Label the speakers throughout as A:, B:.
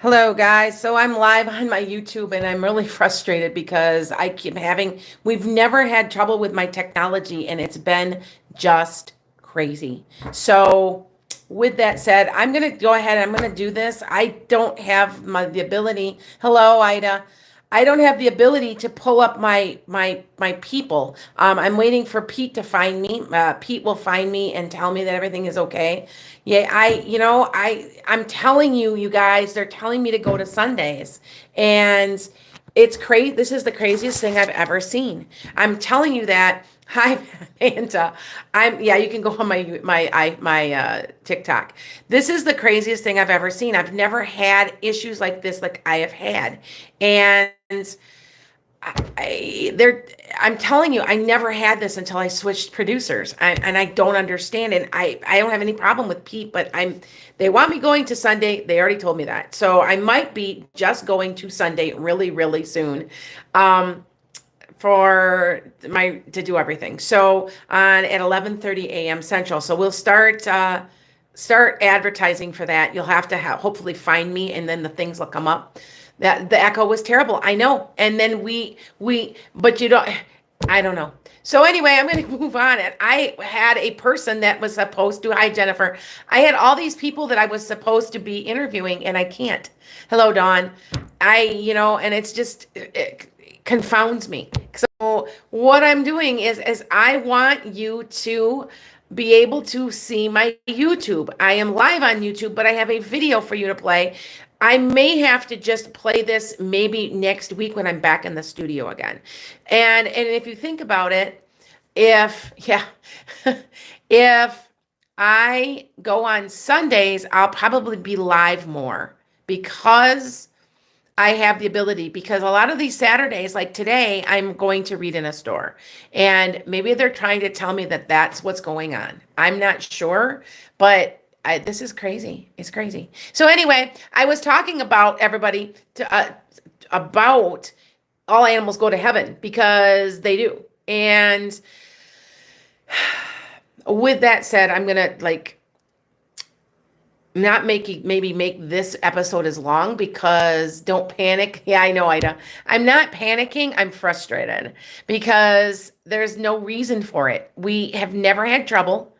A: Hello, guys. So I'm live on my YouTube and I'm really frustrated because we've never had trouble with my technology and it's been just crazy. So, with that said, I'm going to go ahead. I'm going to do this. I don't have the ability. Hello, Ida. I don't have the ability to pull up my people. I'm waiting for Pete to find me. Pete will find me and tell me that everything is okay. Yeah, I'm telling you, you guys, they're telling me to go to Sundays, and it's crazy. This is the craziest thing I've ever seen. I'm telling you that. Hi, Manta. Yeah, you can go on my TikTok. This is the craziest thing I've ever seen. I've never had issues like this, like I have had, and I'm telling you, I never had this until I switched producers, and I don't understand. And I don't have any problem with Pete, but they want me going to Sunday. They already told me that, so I might be just going to Sunday really, really soon, for to do everything. So on at 11:30 a.m. Central. So we'll start advertising for that. You'll have to hopefully find me, and then the things will come up. That the echo was terrible. I know. And then but I don't know. So anyway, I'm going to move on. And I had a person that was supposed to, hi, Jennifer. I had all these people that I was supposed to be interviewing and I can't. Hello, Dawn. And it's just, it confounds me. So what I'm doing is I want you to be able to see my YouTube. I am live on YouTube, but I have a video for you to play. I may have to just play this maybe next week when I'm back in the studio again. And if you think about it, if I go on Sundays, I'll probably be live more because I have the ability, because a lot of these Saturdays, like today, I'm going to read in a store. And maybe they're trying to tell me that that's what's going on. I'm not sure, but this is crazy. It's crazy. So anyway, I was talking about everybody about all animals go to heaven because they do. And with that said, I'm going to not make this episode as long because don't panic. Yeah, I know, Ida. I'm not panicking. I'm frustrated because there's no reason for it. We have never had trouble.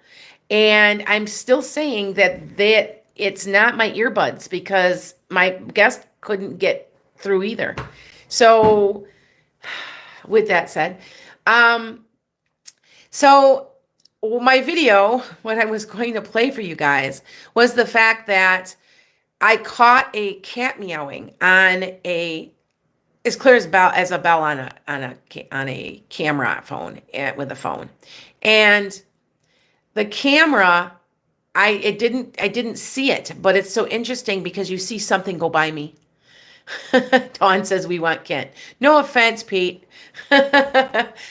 A: And I'm still saying that it's not my earbuds because my guest couldn't get through either. So with that said, so my video, what I was going to play for you guys was the fact that I caught a cat meowing on as clear as a bell on a camera phone with a phone. And the camera, I didn't see it, but it's so interesting because you see something go by me. Dawn says we want Kent. No offense, Pete.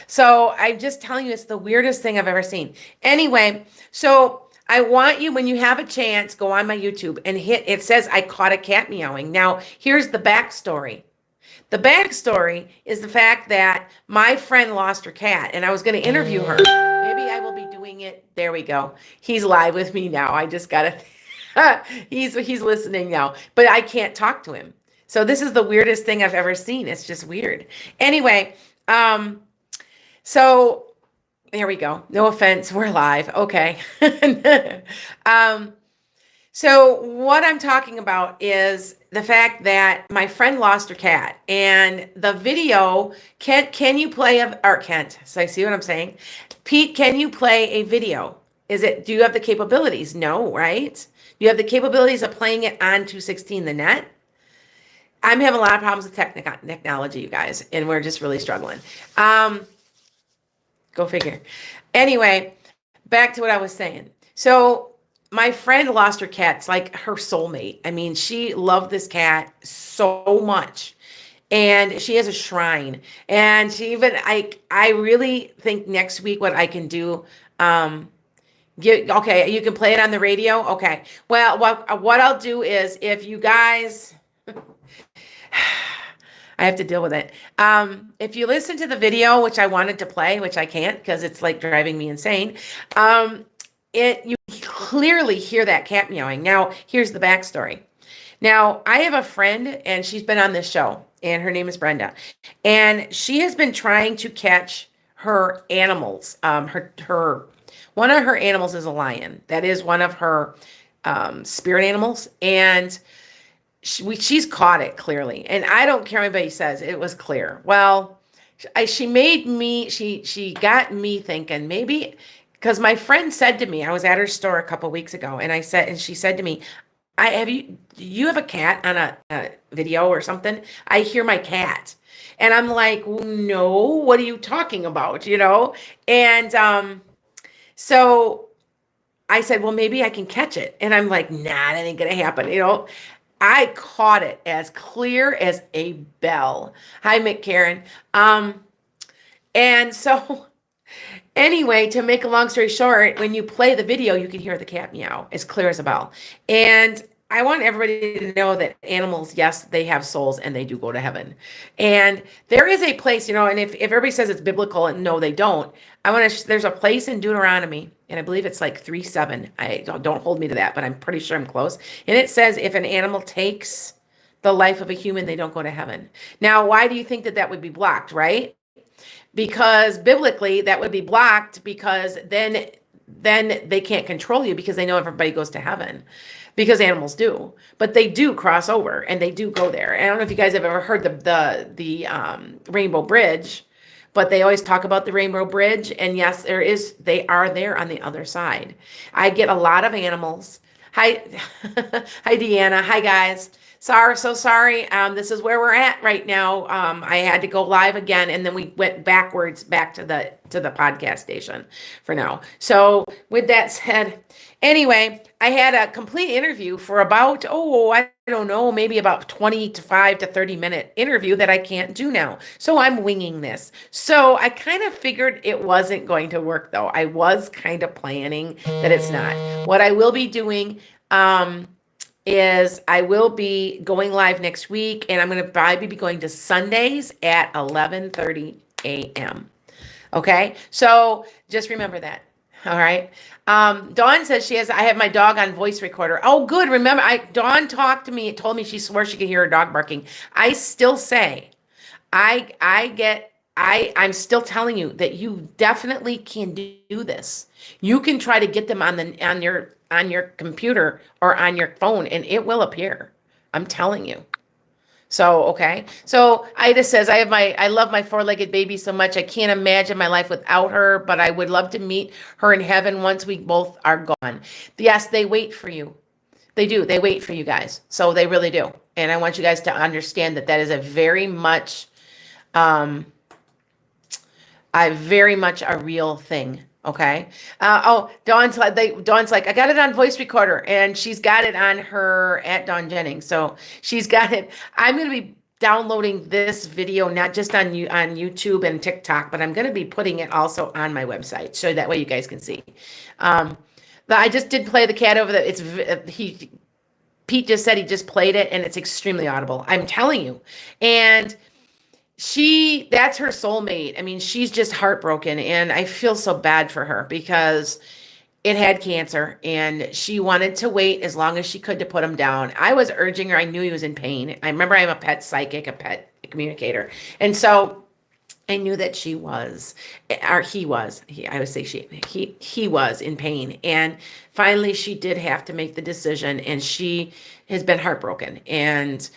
A: So I'm just telling you, it's the weirdest thing I've ever seen. Anyway, so I want you, when you have a chance, go on my YouTube and it says I caught a cat meowing. Now, here's the backstory. The backstory is the fact that my friend lost her cat and I was going to interview her. Maybe I will be doing it. There we go. He's live with me now. I just got to, he's listening now, but I can't talk to him. So this is the weirdest thing I've ever seen. It's just weird. Anyway, so there we go. No offense. We're live. Okay. So what I'm talking about is the fact that my friend lost her cat, and the video, can you play Kent? So I see what I'm saying. Pete, can you play a video? Do you have the capabilities? No, right? You have the capabilities of playing it on 216 the net. I'm having a lot of problems with technology, you guys, and we're just really struggling. Go figure. Anyway, back to what I was saying. So my friend lost her cat. It's like her soulmate. I mean, she loved this cat so much. And she has a shrine. And she even, I really think next week what I can do, okay, you can play it on the radio? Okay. Well, what I'll do is, if you guys, I have to deal with it. If you listen to the video, which I wanted to play, which I can't because it's like driving me insane, you clearly hear that cat meowing. Now, here's the backstory. Now, I have a friend, and she's been on this show, and her name is Brenda, and she has been trying to catch her animals. Her one of her animals is a lion. That is one of her spirit animals, and she's caught it clearly. And I don't care what anybody says; it was clear. Well, she made me. She got me thinking maybe. Because my friend said to me, I was at her store a couple weeks ago, and she said to me, do you have a cat on a video or something? I hear my cat. And I'm like, no, what are you talking about? And so I said, well, maybe I can catch it. And I'm like, nah, that ain't gonna happen. I caught it as clear as a bell. Hi, McCarran. And so anyway, to make a long story short, when you play the video, you can hear the cat meow as clear as a bell. And I want everybody to know that animals, yes, they have souls and they do go to heaven. And there is a place, and if everybody says it's biblical and no, they don't, there's a place in Deuteronomy, and I believe it's like 3:7. Don't hold me to that, but I'm pretty sure I'm close. And it says if an animal takes the life of a human, they don't go to heaven. Now, why do you think that would be blocked, right? Because biblically that would be blocked, because then they can't control you, because they know everybody goes to heaven, because animals do, but they do cross over and they do go there. And I don't know if you guys have ever heard the Rainbow Bridge, but they always talk about the Rainbow Bridge. And yes, they are there on the other side. I get a lot of animals. Hi, hi Deanna. Hi guys. So sorry. This is where we're at right now. I had to go live again, and then we went backwards back to the podcast station for now. So with that said, anyway, I had a complete interview for about, I don't know, maybe about 25 to 30-minute interview that I can't do now. So I'm winging this. So I kind of figured it wasn't going to work, though. I was kind of planning that it's not. What I will be doing, is I will be going live next week, and I'm going to probably be going to Sundays at 11:30 a.m. Okay, so just remember that. All right. Dawn says I have my dog on voice recorder. Oh, good. Remember, Dawn talked to me, told me she swore she could hear her dog barking. I still say, I'm still telling you that you definitely can do this. You can try to get them on your computer or on your phone, and it will appear. I'm telling you. So, okay. So Ida says, I love my four-legged baby so much. I can't imagine my life without her, but I would love to meet her in heaven once we both are gone. Yes, they wait for you. They do. They wait for you guys. So they really do. And I want you guys to understand that is a very much a real thing. Okay. Dawn's like, I got it on voice recorder, and she's got it on her at Dawn Jennings. So she's got it. I'm going to be downloading this video, not just on YouTube and TikTok, but I'm going to be putting it also on my website. So that way you guys can see. I just did play the cat over Pete just said he just played it, and it's extremely audible. I'm telling you. And that's her soulmate. I mean, she's just heartbroken, and I feel so bad for her because it had cancer, and she wanted to wait as long as she could to put him down. I was urging her. I knew he was in pain. I remember I'm a pet psychic, a pet communicator. And so I knew that he was in pain. And finally she did have to make the decision, and she has been heartbroken. And,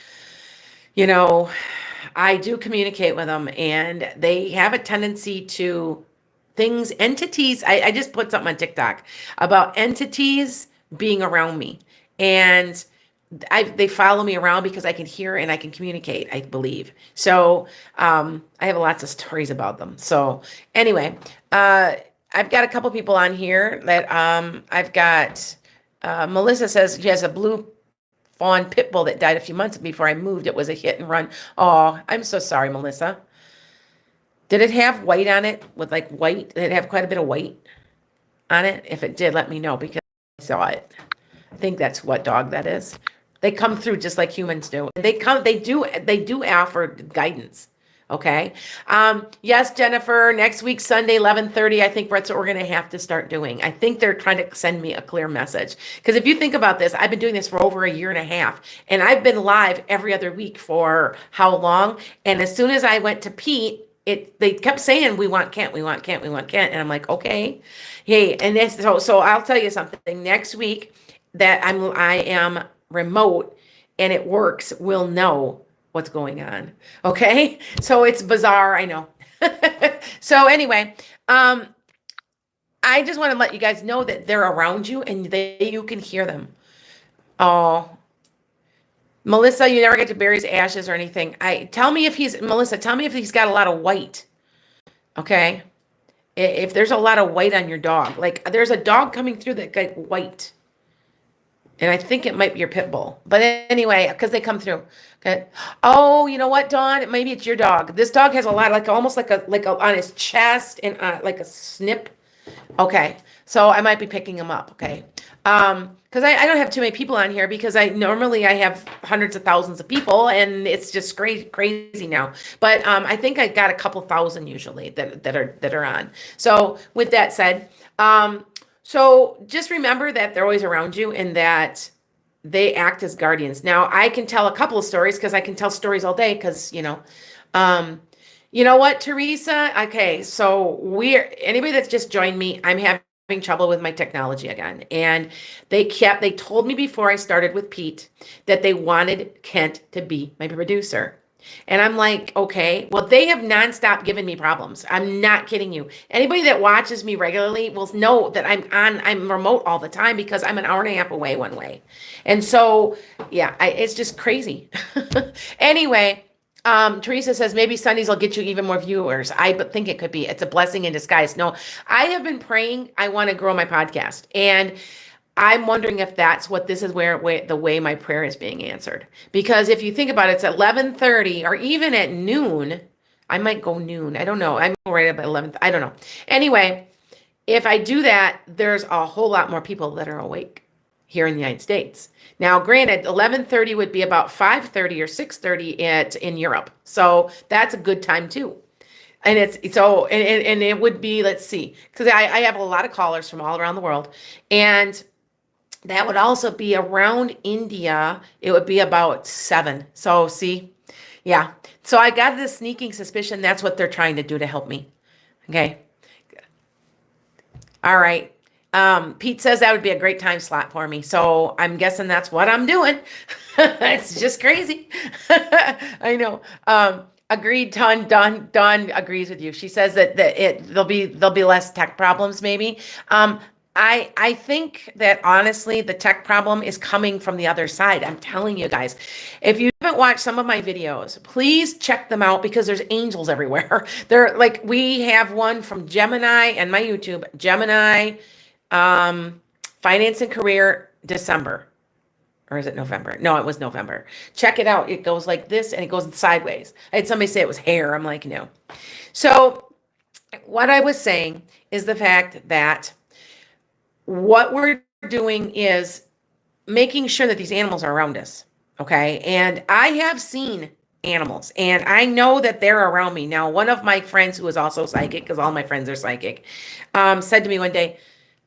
A: I do communicate with them, and they have a tendency to entities. I just put something on TikTok about entities being around me, and they follow me around because I can hear and I can communicate, I believe. So I have lots of stories about them. So anyway, I've got a couple people on here that I've got. Melissa says she has a blue fawn pit bull that died a few months before I moved. It was a hit and run. Oh, I'm so sorry, Melissa. Did it have white on it with white? Did it have quite a bit of white on it? If it did, let me know, because I saw it. I think that's what dog that is. They come through just like humans do. They do offer guidance. Okay. Yes, Jennifer, next week, Sunday, 11:30, I think that's what we're going to have to start doing. I think they're trying to send me a clear message. Because if you think about this, I've been doing this for over a year and a half, and I've been live every other week for how long? And as soon as I went to Pete, they kept saying, we want Kent, we want Kent, we want Kent. And I'm like, okay. Hey, and this, so I'll tell you something. Next week that I am remote and it works, we'll know what's going on. Okay. So it's bizarre. I know. So anyway, I just want to let you guys know that they're around you and you can hear them. Oh, Melissa, you never get to bury his ashes or anything. Melissa, tell me if he's got a lot of white. Okay. If there's a lot of white on your dog, like there's a dog coming through that got white. And I think it might be your pit bull. But anyway, because they come through. Okay. Oh, you know what, Dawn? Maybe it's your dog. This dog has a lot, like almost like a on his chest and like a snip. Okay. So I might be picking him up. Okay. Because I don't have too many people on here because I have hundreds of thousands of people and it's just crazy now. But I think I got a couple thousand usually that are on. So with that said, so just remember that they're always around you and that they act as guardians. Now, I can tell a couple of stories because I can tell stories all day because, you know what, Teresa? Okay, so anybody that's just joined me, I'm having trouble with my technology again. And they told me before I started with Pete that they wanted Kent to be my producer. And I'm like, okay, well, they have nonstop given me problems. I'm not kidding you. Anybody that watches me regularly will know that I'm remote all the time because I'm an hour and a half away one way. And so, yeah, it's just crazy. Anyway, Teresa says maybe Sundays will get you even more viewers. I think it could be. It's a blessing in disguise. No, I have been praying. I want to grow my podcast. And I'm wondering if that's what this is where the way my prayer is being answered. Because if you think about it, it's 11:30 or even at noon. I might go noon. I don't know. I'm right about 11. I don't know. Anyway, if I do that, there's a whole lot more people that are awake here in the United States. Now, granted, 11:30 would be about 5:30 or 6:30 in Europe. So that's a good time too. And and it would be, let's see, because I have a lot of callers from all around the world. And that would also be around India. It would be about 7. So see, yeah. So I got this sneaking suspicion that's what they're trying to do to help me. Okay. All right. Pete says that would be a great time slot for me. So I'm guessing that's what I'm doing. It's just crazy. I know. Agreed. Dawn agrees with you. She says that there'll be less tech problems maybe. I think that honestly, the tech problem is coming from the other side. I'm telling you guys, if you haven't watched some of my videos, please check them out because there's angels everywhere. They're like, we have one from Gemini and my YouTube, Gemini, Finance and Career, December. Or is it November? No, it was November. Check it out. It goes like this and it goes sideways. I had somebody say it was hair. I'm like, no. So what I was saying is the fact that what we're doing is making sure that these animals are around us. Okay. And I have seen animals and I know that they're around me. Now, one of my friends who is also psychic, because all my friends are psychic, said to me one day,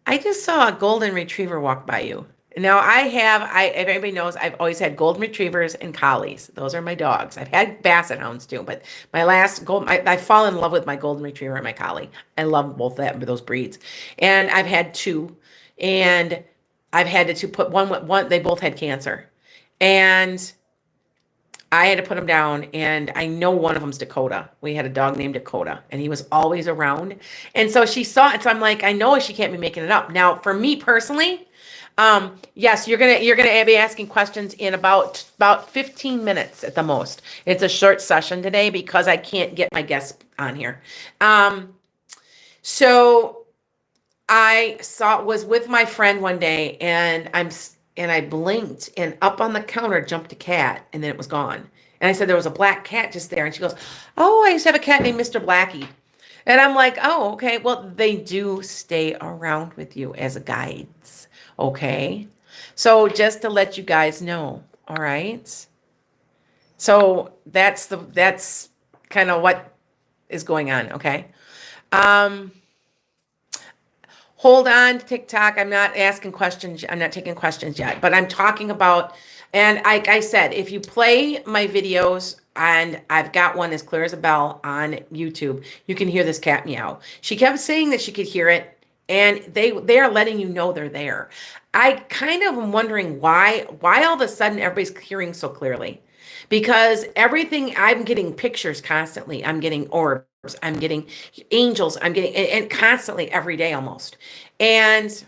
A: I just saw a golden retriever walk by you. Now if anybody knows, I've always had golden retrievers and collies. Those are my dogs. I've had basset hounds too, but my last I fall in love with my golden retriever and my collie. I love both those breeds. And I've had 2. And I've had to put one, they both had cancer. And I had to put them down. And I know one of them's Dakota. We had a dog named Dakota and he was always around. And so she saw it. So I'm like, I know she can't be making it up. Now, for me personally, yes, you're going to be asking questions in about 15 minutes at the most. It's a short session today because I can't get my guests on here. So I was with my friend one day and I blinked and up on the counter jumped a cat and then it was gone. And I said, there was a black cat just there. And she goes, oh, I used to have a cat named Mr. Blackie. And I'm like, oh, okay. Well, they do stay around with you as guides. Okay. So just to let you guys know. All right. So that's kind of what is going on. Okay. Um, Hold on to TikTok. I'm not asking questions. I'm not taking questions yet, but I'm talking about, and like I said, if you play my videos, and I've got one as clear as a bell on YouTube, you can hear this cat meow. She kept saying that she could hear it, and they are letting you know they're there. I kind of am wondering why all of a sudden everybody's hearing so clearly, because everything, I'm getting pictures constantly. I'm getting orbs. I'm getting angels. I'm getting, and constantly every day almost. And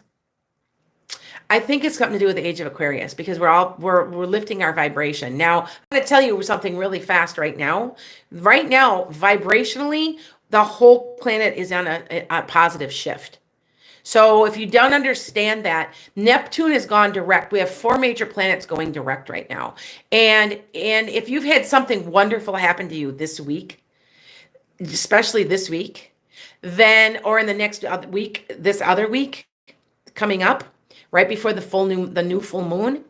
A: I think it's something to do with the age of Aquarius, because we're lifting our vibration. Now, I'm going to tell you something really fast right now. Right now, vibrationally, the whole planet is on a positive shift. So if you don't understand that, Neptune has gone direct. We have 4 major planets going direct right now. And if you've had something wonderful happen to you this week, especially this week, then, or in the next week, this other week coming up, right before the new full moon,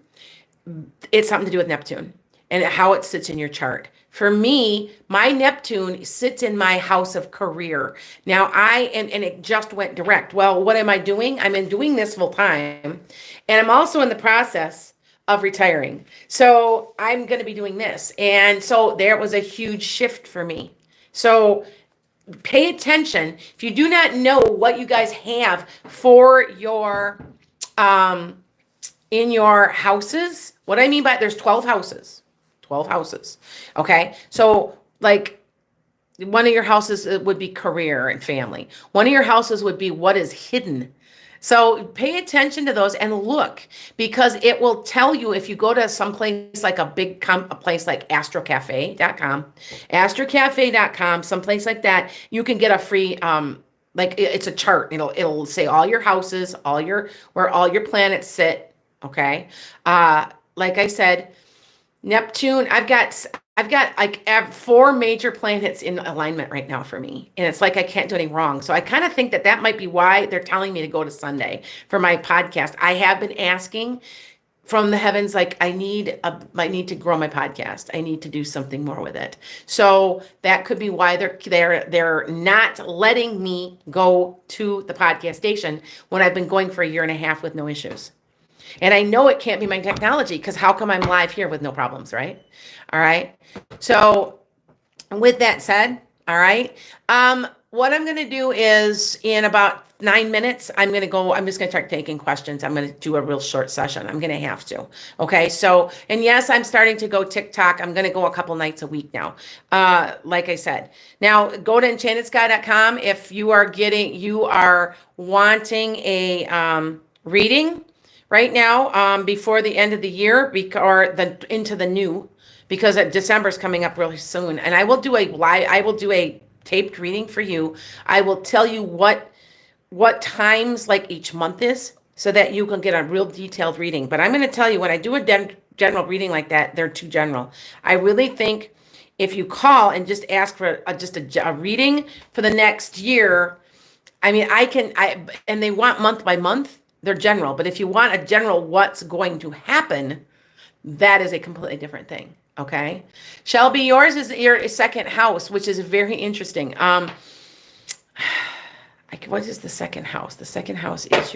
A: it's something to do with Neptune and how it sits in your chart. For me, my Neptune sits in my house of career. Now and it just went direct. Well, what am I doing? I'm doing this full time, and I'm also in the process of retiring. So I'm going to be doing this. And so there was a huge shift for me. So pay attention. If you do not know what you guys have for your in your houses, what I mean by, there's 12 houses. 12 houses. Okay. So like one of your houses would be career and family. One of your houses would be what is hidden. So pay attention to those and look, because it will tell you if you go to some place like a place like astrocafe.com, someplace like that, you can get a free, like it's a chart. It'll say all your houses, where all your planets sit. Okay. Like I said, Neptune, I've got like 4 major planets in alignment right now for me. And it's like I can't do any wrong. So I kind of think that might be why they're telling me to go to Sunday for my podcast. I have been asking from the heavens, like I need to grow my podcast. I need to do something more with it. So that could be why they're not letting me go to the podcast station when I've been going for a year and a half with no issues. And I know it can't be my technology, because how come I'm live here with no problems, right? All right. So with that said, all right, what I'm going to do is in about 9 minutes, I'm just going to start taking questions. I'm going to do a real short session. I'm going to have to. Okay. So, and yes, I'm starting to go TikTok. I'm going to go a couple nights a week now. Like I said, now go to enchantedskye.com. If you are wanting a reading right now, before the end of the year, into the new, because December is coming up really soon, and I will do a taped reading for you. I will tell you what times like each month is, so that you can get a real detailed reading. But I'm going to tell you, when I do a general reading like that, they're too general. I really think if you call and just ask for a reading for the next year, I mean, and they want month by month. They're general, but if you want a general what's going to happen, that is a completely different thing. Okay. Shelby, yours is your second house, which is very interesting. What is the second house? The second house is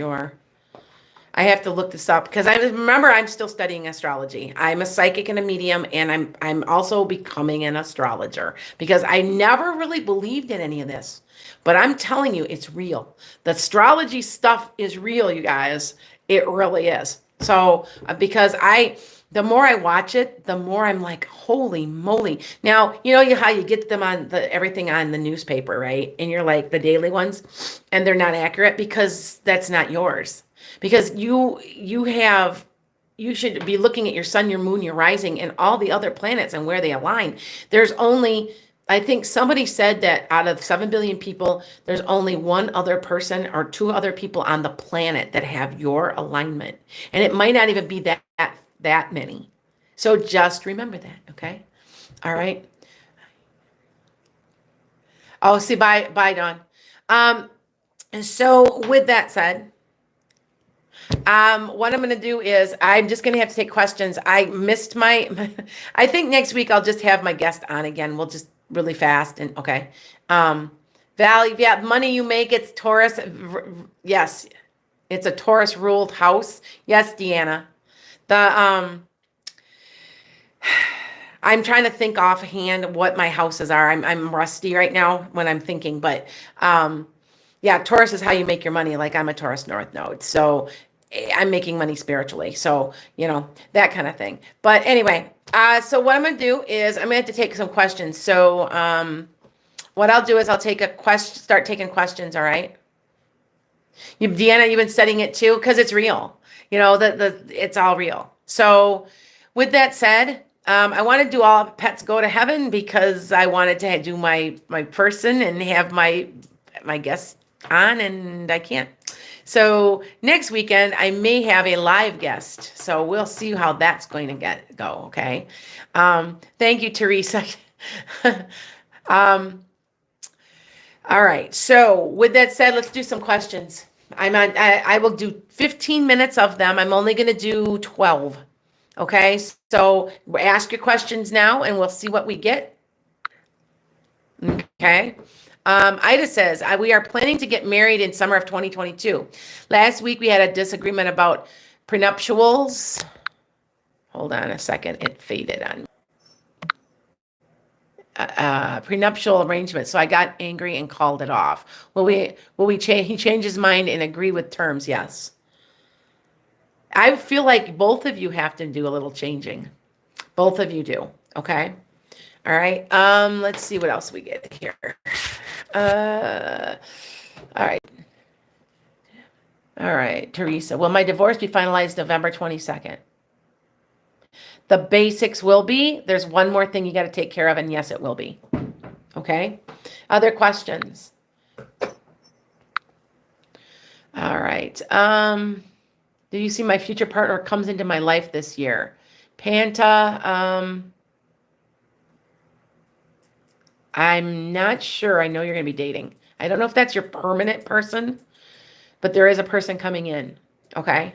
A: I have to look this up, because I'm still studying astrology. I'm a psychic and a medium, and I'm also becoming an astrologer, because I never really believed in any of this. But I'm telling you, it's real. The astrology stuff is real, you guys. It really is. So, because the more I watch it, the more I'm like, holy moly. Now, you know how you get them on everything on the newspaper, right? And you're like the daily ones, and they're not accurate, because that's not yours. Because you should be looking at your sun, your moon, your rising, and all the other planets and where they align. There's only, I think somebody said that out of 7 billion people, there's only 1 other person or 2 other people on the planet that have your alignment. And it might not even be that many. So just remember that, okay? All right. Oh, see, bye, Dawn. And so with that said, what I'm going to do is I'm just going to have to take questions. I missed I think next week I'll just have my guest on again. We'll just really fast. And okay. Value, yeah, money you make, it's Taurus. Yes, it's a Taurus ruled house. Yes, Deanna. The I'm trying to think offhand what my houses are. I'm rusty right now when I'm thinking, but yeah, Taurus is how you make your money. Like I'm a Taurus North Node, so I'm making money spiritually. So that kind of thing. But anyway, so what I'm gonna do is I'm gonna have to take some questions. So what I'll do is I'll take a question, start taking questions. All right. Deanna, you've been studying it too because it's real. It's all real. So with that said, I want to do all pets go to heaven because I wanted to do my person and have my guests on, and I can't. So next weekend I may have a live guest. So we'll see how that's going to go. Okay. Thank you, Teresa. All right. So with that said, let's do some questions. I will do 15 minutes of them. I'm only going to do 12. Okay. So ask your questions now and we'll see what we get. Okay. Ida says, we are planning to get married in summer of 2022. Last week we had a disagreement about prenuptials. Hold on a second. It faded on me. Prenuptial arrangement. So I got angry and called it off. Will we change? He changed his mind and agree with terms. Yes. I feel like both of you have to do a little changing. Both of you do. Okay. All right. Let's see what else we get here. All right. All right. Teresa, will my divorce be finalized November 22nd? The basics will be. There's one more thing you got to take care of, and yes, it will be. Okay. Other questions? All right. Do you see my future partner comes into my life this year? Panta, I'm not sure. I know you're going to be dating. I don't know if that's your permanent person, but there is a person coming in. Okay.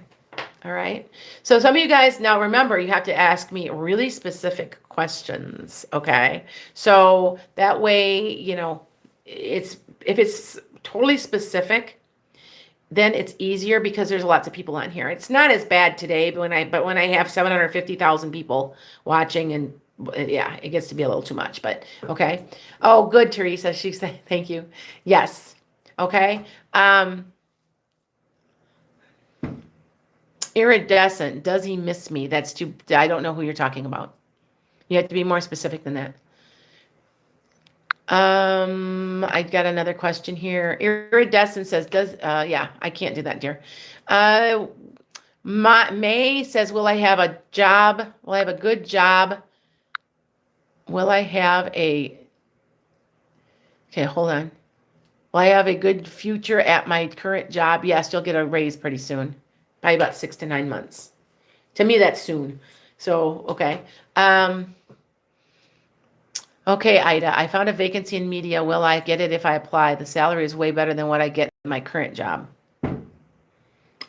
A: All right. So some of you guys, now remember, you have to ask me really specific questions. Okay. So that way, if it's totally specific, then it's easier because there's lots of people on here. It's not as bad today, but when I have 750,000 people watching, and yeah, it gets to be a little too much, but okay. Oh, good, Teresa. She said, thank you. Yes. Okay. Iridescent. Does he miss me? I don't know who you're talking about. You have to be more specific than that. I got another question here. Iridescent says, yeah, I can't do that, dear. May says, will I have a job? Will I have a good job? Will I have okay, hold on. Will I have a good future at my current job? Yes, you'll get a raise pretty soon. Probably about 6 to 9 months. To me, that's soon. So, okay. Okay, Ida, I found a vacancy in media. Will I get it if I apply? The salary is way better than what I get in my current job.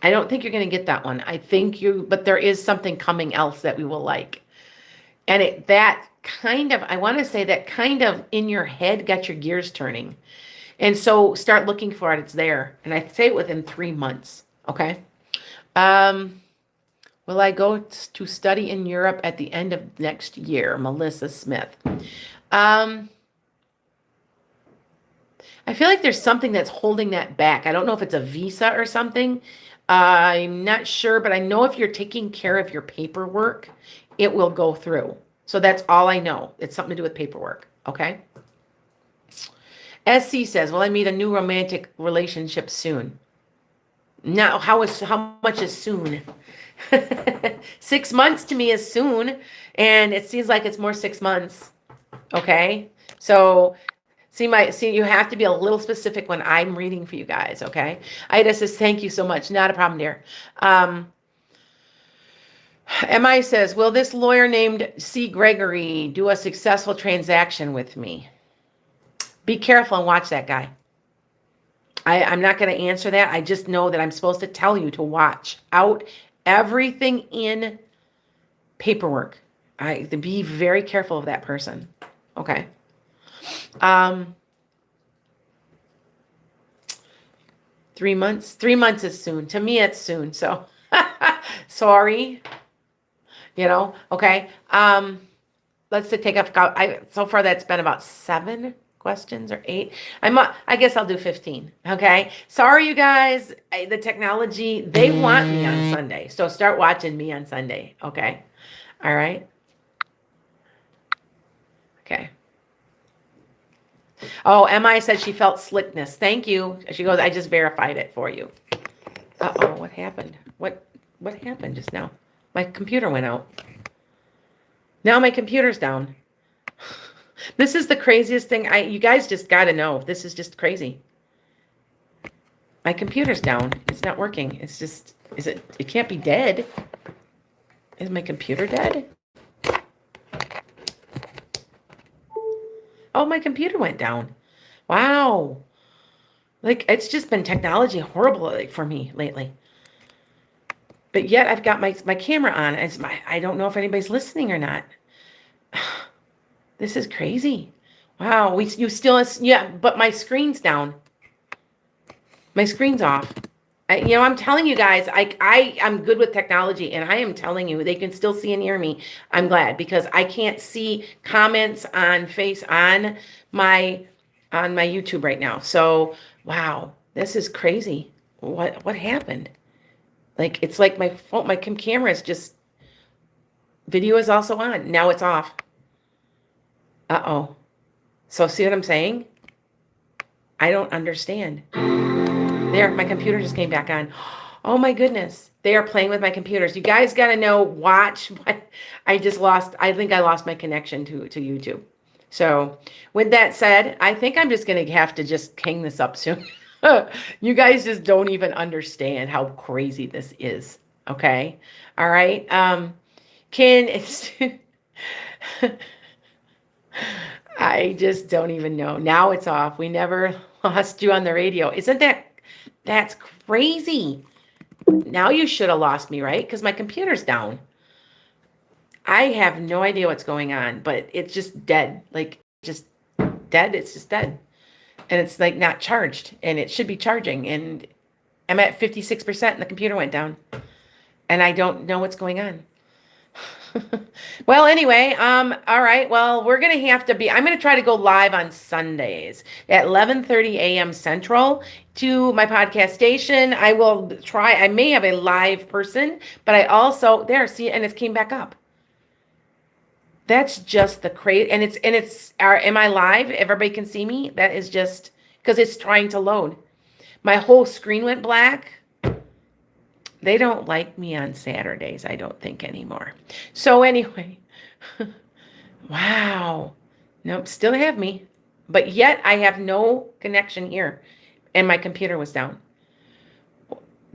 A: I don't think you're going to get that one. But there is something coming else that we will like. And I want to say that kind of in your head got your gears turning. And so start looking for it. It's there. And I'd say within 3 months. Okay. Will I go to study in Europe at the end of next year? Melissa Smith. I feel like there's something that's holding that back. I don't know if it's a visa or something. I'm not sure, but I know if you're taking care of your paperwork, it will go through. So that's all I know. It's something to do with paperwork. Okay. SC says, will I meet a new romantic relationship soon? Now, how much is soon? 6 months to me is soon, and it seems like it's more 6 months. Okay, so see, you have to be a little specific when I'm reading for you guys. Okay, Ida says thank you so much. Not a problem, dear. MI says, will this lawyer named C. Gregory do a successful transaction with me? Be careful and watch that guy. I'm not going to answer that. I just know that I'm supposed to tell you to watch out everything in paperwork. To be very careful of that person. Okay. 3 months. 3 months is soon. To me, it's soon. So sorry. Okay. Let's take up. So far that's been about 7 questions or 8. I guess I'll do 15. Okay. Sorry, you guys. The technology, they want me on Sunday. So start watching me on Sunday. Okay. All right. Okay. Oh, MI said she felt slickness. Thank you. She goes, I just verified it for you. Uh-oh, what happened? What happened just now? My computer went out. Now my computer's down. This is the craziest thing. You guys just got to know. This is just crazy. My computer's down. It's not working. It's just, it can't be dead. Is my computer dead? Oh, my computer went down. Wow. Like, it's just been technology horrible for me lately. But yet I've got my camera on. I don't know if anybody's listening or not. This is crazy. Wow. You still, yeah, but my screen's down. My screen's off. I'm telling you guys, I'm good with technology, and I am telling you, they can still see and hear me. I'm glad, because I can't see comments on my YouTube right now. So, wow, this is crazy. What happened? Like, it's like my phone, my camera is just, video is also on. Now it's off. Uh-oh. So see what I'm saying? I don't understand. There, my computer just came back on. Oh my goodness. They are playing with my computers. You guys got to know, watch. I think I lost my connection to YouTube. So with that said, I think I'm just going to have to just hang this up soon. You guys just don't even understand how crazy this is. Okay. All right. I just don't even know. Now it's off. We never lost you on the radio. That's crazy. Now you should have lost me, right? Because my computer's down. I have no idea what's going on, but it's just dead. Like, just dead. It's just dead. And it's like not charged, and it should be charging. And I'm at 56% and the computer went down, and I don't know what's going on. Well, anyway, all right. Well, we're going to have to I'm going to try to go live on Sundays at 11:30 a.m. Central to my podcast station. I will try. I may have a live person, but I also, see, and it came back up. That's just the crazy. And am I live? Everybody can see me. That is just because it's trying to load. My whole screen went black. They don't like me on Saturdays, I don't think, anymore. So anyway, wow. Nope, still have me. But yet I have no connection here. And my computer was down.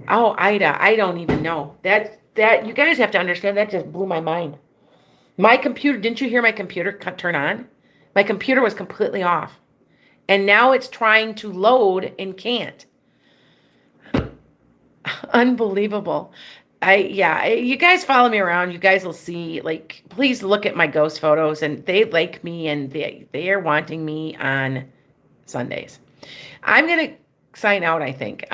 A: Oh, Ida, I don't even know. That you guys have to understand, that just blew my mind. My computer, didn't you hear my computer turn on? My computer was completely off. And now it's trying to load and can't. Unbelievable. You guys follow me around. You guys will see, like, please look at my ghost photos, and they like me, and they are wanting me on Sundays. I'm going to sign out, I think.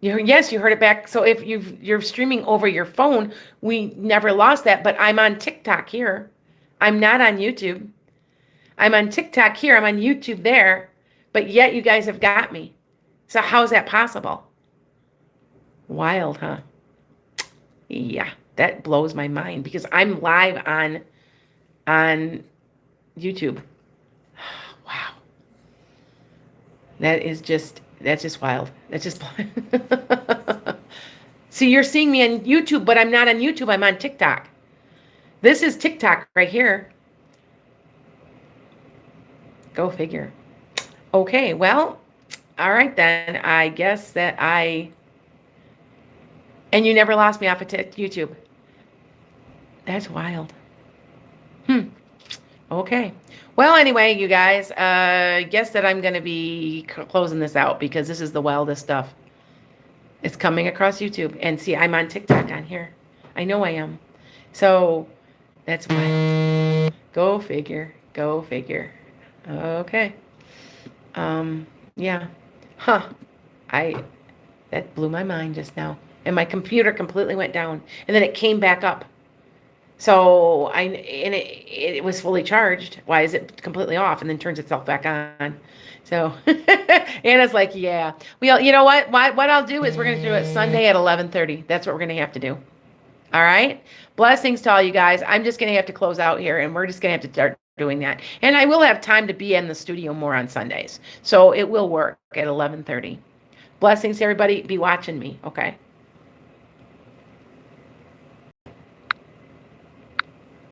A: Yes, you heard it back. So if you're streaming over your phone, we never lost that, but I'm on TikTok here. I'm not on YouTube. I'm on TikTok here. I'm on YouTube there, but yet you guys have got me. So how is that possible? Wild, huh? Yeah, that blows my mind, because I'm live on YouTube. Wow. That's just wild. That's just See, you're seeing me on YouTube, but I'm not on YouTube. I'm on TikTok. This is TikTok right here. Go figure. Okay, well, all right then. I guess that and you never lost me off of YouTube. That's wild. Okay. Well, anyway, you guys, guess that I'm going to be closing this out, because this is the wildest stuff. It's coming across YouTube. And see, I'm on TikTok on here. I know I am. So that's wild. Go figure. Go figure. Okay. Yeah. Huh. I That blew my mind just now. And my computer completely went down and then it came back up. So it was fully charged. Why is it completely off and then turns itself back on? So Anna's like, yeah. You know what? What I'll do is we're gonna do it Sunday at 11:30. That's what we're gonna have to do. All right. Blessings to all you guys. I'm just gonna have to close out here, and we're just gonna have to start doing that. And I will have time to be in the studio more on Sundays, so it will work at 11:30. Blessings, everybody. Be watching me. Okay.